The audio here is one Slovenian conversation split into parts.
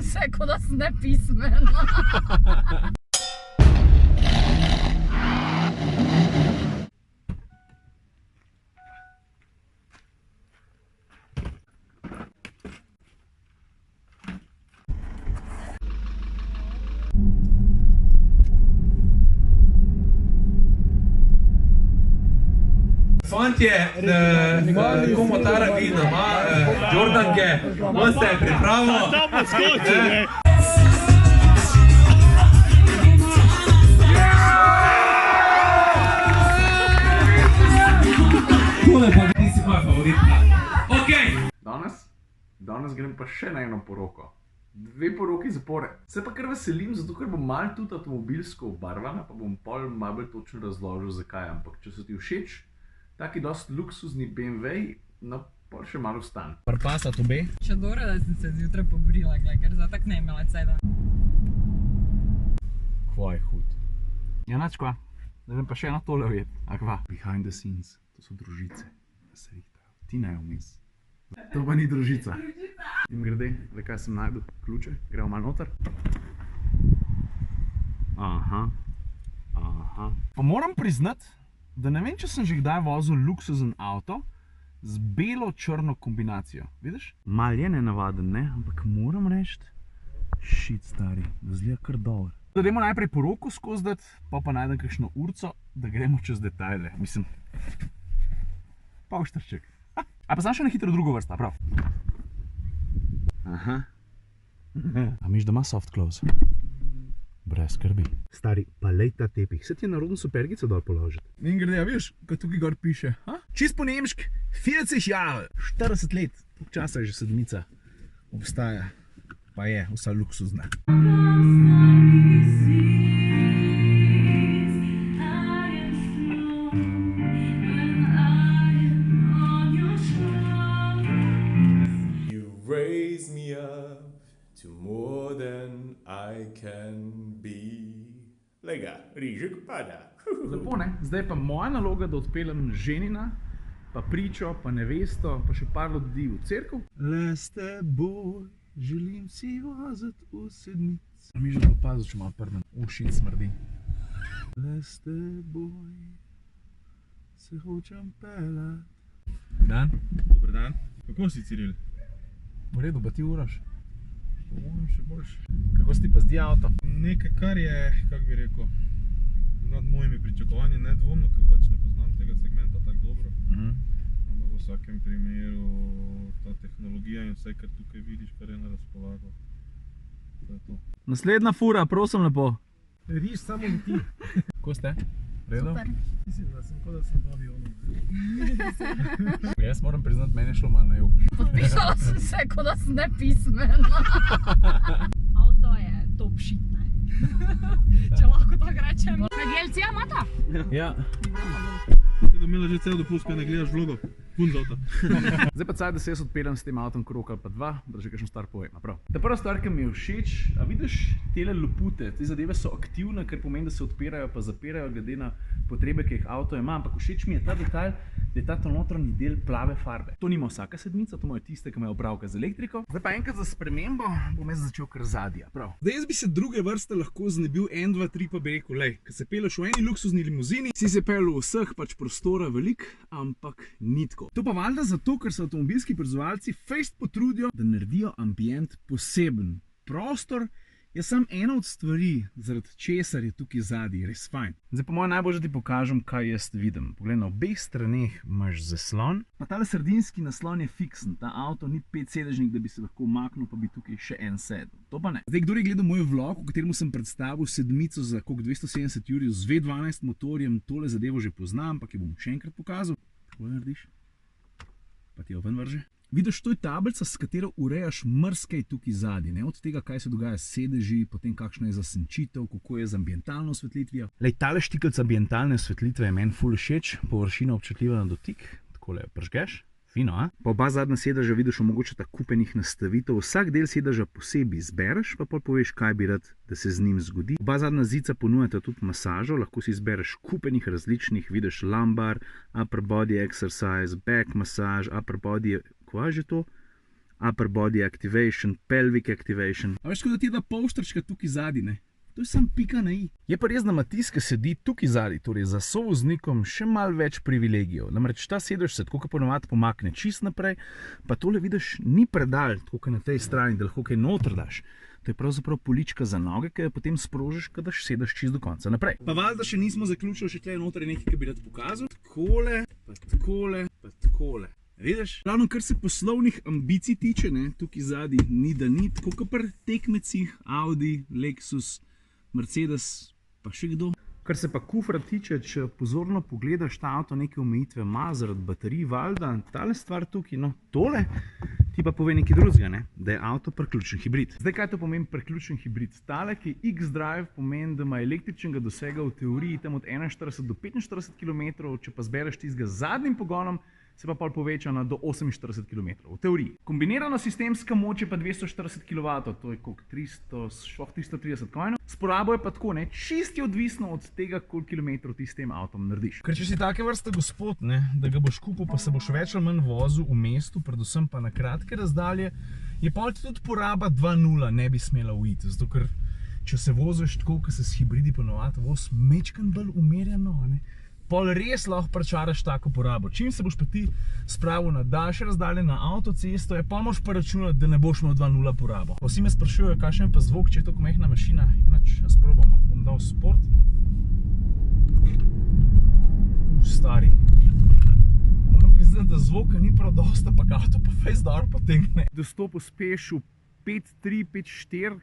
vse, kot da sem nepismen. Fantje, komu ta rabina, Jordanke, on se je pripravil. Tam poskoči, ne? Tole pa nisi moja favoritka. Ok. Danes grem pa še na eno poroko. 2 poroki zapore. Se pa kar veselim, zato ker bom malo tudi avtomobilsko obarvana, pa bom pol malo bolj točno razložil, zakaj. Ampak če so ti všeč taki dost luksuzni BMW, no pol še malo vstan. Parpasa to be? Še dobro, da sem se zjutraj pobrila, ker za tak ne imela ceda. Kva je hud. Ja, nač kva. Da grem pa še eno tole ujet. A kva? Behind the scenes. To so družice. Da se rihtajo. Ti ne vmes. To pa ni družica. In grede, le kaj sem najdel? Ključe. Gremo malo noter. Aha. Pa moram priznat, da ne vem, če sem že kdaj vozil luksuzen avto z belo-črno kombinacijo. Vidiš? Mal je nenavaden, ne? Ampak moram reči, shit stari, da zgleda kar dobro. Da dajmo najprej poroko skozdati, pa najdem kakšno urco, da gremo čez detajle. Mislim, pavštrček. A pa znam še na hitro drugo vrsta, prav? Aha. A miš, da ima soft close? Brez skrbi. Stari, pa lej ta tepih. Se ti je narodno supergico dol položiti. In grede, ja viš, kaj tukaj gor piše. Čist po nemšk, 40 jahre, 40 let. Tuk časa je že sedmica obstaja. Pa je vsa luksuzna. Raise me up to more than I can be. Lega, rižek pada. Lepo, ne? Zdaj je pa moja naloga, da odpeljem ženina, pa pričo, pa nevesto, pa še par ljudi v cerkev. Le s teboj želim si voziti v sedmic. Mi že pa opazil, če malo prdem. Ušin smrdi. Le s teboj se hočem pelat. Dan? Dobar dan. Kako si, Ciril? V redu, pa ti uraš. Po mojem še boljše. Kako si ti pa zdi avto? Nekaj, kar je, kako bi rekel, nad mojimi pričakovanji nedvomno, ker pač ne poznam tega segmenta tako dobro. Ampak v vsakem primeru ta tehnologija in vse, kar tukaj vidiš, kar je na razpolago. To je to. Naslednja fura, prosim lepo. Riž samo leti. Kako ste? Redo? Super. Mislim, da sem kot da sem novi ono. Jaz moram priznati, meni je šlo malo na jug. Podpisala sem se, kot da sem nepismen. Avto je top shit, ne. Če lahko tako rečem. Regelcija imata? Ja. Ste ga imela že cel dopust, kaj ne gledaš vlogo? Pun z avta. Zdaj pa caj, da se jaz odpeljem s tem avtom krok ali pa dva, da že kakšen stvar povem. Ta prva stvar, ki mi je všeč, a vidiš tele lopute, te zadeve so aktivne, kar pomeni, da se odpirajo pa zapirajo glede na potrebe, ki jih avto ima, ampak všeč mi je ta detalj, da je ta notranji del plave farbe. To nima vsaka sedmica, to imajo tiste, ki imajo opravka z elektriko. Zdaj pa enkrat za spremembo bom jaz začel kar zadnja. Prav. Zdaj jaz bi se druge vrste lahko znebil 1, 2, 3 pa bi rekel, lej, ko se peleš v eni luksuzni limuzini, si se pel v vseh, pač prostora velik, ampak ni tako. To pa valjda zato, ker se avtomobilski proizvajalci fejst potrudijo, da naredijo ambient poseben. Prostor je samo ena od stvari, zaradi česar je tukaj zadnji res fajn. Zdaj po mojem najbolj, da ti pokažem, kaj jaz vidim. Poglej, na obeh straneh imaš zaslon, pa tale sredinski naslon je fiksen. Ta avto ni 5-sedežnik, da bi se lahko umaknil, pa bi tukaj še en sedel. To pa ne. Zdaj, kdor je gledal moj vlog, v katerem sem predstavil sedmico za koliko 270 jurjev z V12 motorjem, tole zadevo že poznam, ampak jo bom še enkrat pokazal. Tako narediš? Pa ti jo ven vrže. Vidiš, to je tablica, s katero urejaš marsikaj tukaj zadnji. Od tega, kaj se dogaja s sedeži, potem kakšna je zasenčitev, kako je z ambientalno osvetlitvijo. Lej, tale štikelc ambientalne osvetlitve je meni ful všeč, površina občutljiva na dotik, takole jo pržgeš. Fino, a? Pa oba zadnja sedeža vidiš omogočata kupenih nastavitev, vsak del sedeža posebej izbereš, pa pol poveš, kaj bi rad, da se z njim zgodi. Oba zadnja zica ponujata tudi masažo, lahko si izbereš kupenih različnih, vidiš lumbar, upper body exercise, back massage, upper body, kva je že to? upper body activation, pelvic activation. A veš, kot da ti je da polštrčka tukaj zadaj, ne? To je sam pika na i. Je pa res, da ima tisti, ki sedi tukaj zadaj, torej za sovoznikom, še malo več privilegijev. Namreč ta sedež se tako kot ponovadi pomakne čist naprej, pa tole vidiš ni predal, tako kot na tej strani, da lahko kaj noter daš. To je pravzaprav polička za noge, ki jo potem sprožiš, kadaš sedaš čist do konca naprej. Pa valjda še nismo zaključili, še tukaj noter je nekaj, ki bi rad pokazal. Takole, pa takole, pa takole. Vidiš? Ravno kar se poslovnih ambicij tiče, ne, tukaj zadaj ni da ni, tako kot pri tekmecih, Audi, Lexus, Mercedes, pa še kdo. Kar se pa kufra tiče, če pozorno pogledaš, ta avto neke omejitve ima zaradi baterij, valjda, tale stvar tukaj, no, tole ti pa pove nekaj drugega, ne, da je avto priključen hibrid. Zdaj, kaj to pomeni priključen hibrid? Tale, ki je X-Drive, pomeni, da ima električnega dosega v teoriji tam od 41 do 45 km, če pa zbereš tistega z zadnjim pogonom, se pa pol poveča do 48 km, v teoriji. Kombinirano sistemska moč je pa 240 kW, to je koliko, 330 konjev. S porabo je pa tako, ne, čisto odvisno od tega, koliko kilometrov ti s tem avtom narediš. Ker če si take vrste gospod, ne, da ga boš kupil, pa se boš več ali manj vozil v mestu, predvsem pa na kratke razdalje, je pa tudi poraba 2.0 ne bi smela uiti, zato ker če se voziš tako, ko se s hibridi ponovadi voz mečkan bolj umerjeno, ne, pol res lahko pričaraš tako porabo. Čim se boš pa ti spravil na daljše razdalje na avtocesto, je pa moraš pa računati, da ne boš imel 2.0 porabo. Vsi me sprašujejo, kakšen je pa zvok, če je tako majhna mašina. Inač, jaz probamo. Bom dal sport. Stari. Moram priznati, da zvoka ni prav dosta, pa avto pa fejs dobro potegne. Dostop uspeš v 5.3, 5.4,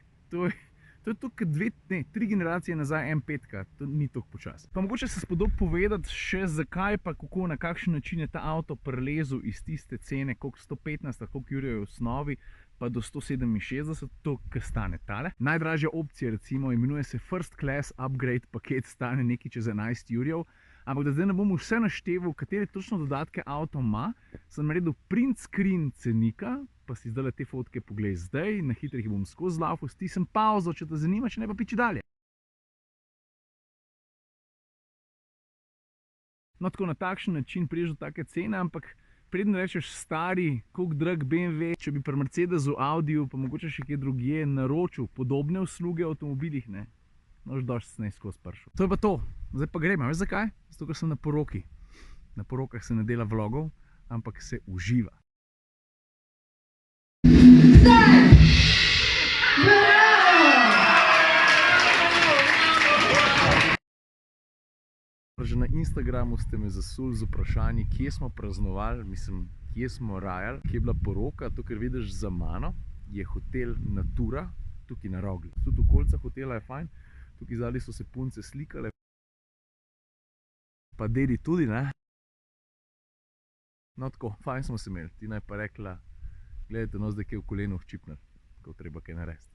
to je tukaj 3 generacije nazaj M5, to ni toliko počas. Pa mogoče se spodob povedati še zakaj pa kako, na kakšen način je ta avto prelezel iz tiste cene, koliko 115, koliko jurjev je v osnovi, pa do 167, to kar stane tale. Najdražja opcija recimo imenuje se First Class Upgrade paket, stane nekaj čez 11 jurjev. Ampak da zdaj ne bom vse našteval, katere točno dodatke avto ima, sem naredil print screen cenika, pa si zdaj te fotke poglej zdaj, na hitrih bom skozi laufal, stisnem pauzo, če te zanima, če ne pa piči dalje. No, tako na takšen način prideš do take cene, ampak preden rečeš stari, koliko drag BMW, če bi pri Mercedesu, Audiju, pa mogoče še kje drugje naročil podobne usluge v avtomobilih, ne, nož dosti snej skozi pršel. To je pa to. Zdaj pa gremo, veš zakaj? Zato, ker sem na poroki. Na porokah se ne dela vlogov, ampak se uživa. Že na Instagramu ste me zasuli z vprašanji, kje smo praznovali, mislim, kje smo rajali, kje je bila poroka. To, kar vidiš za mano, je hotel Natura, tukaj na Rogli. Tudi okolica hotela je fajn, tukaj zadaj so se punce slikale. Pa dedi tudi, ne? No tako, fajn smo se imeli. Tina je pa rekla, gledajte, no zdaj kje v kolenu včipnar, ko treba kaj narediti.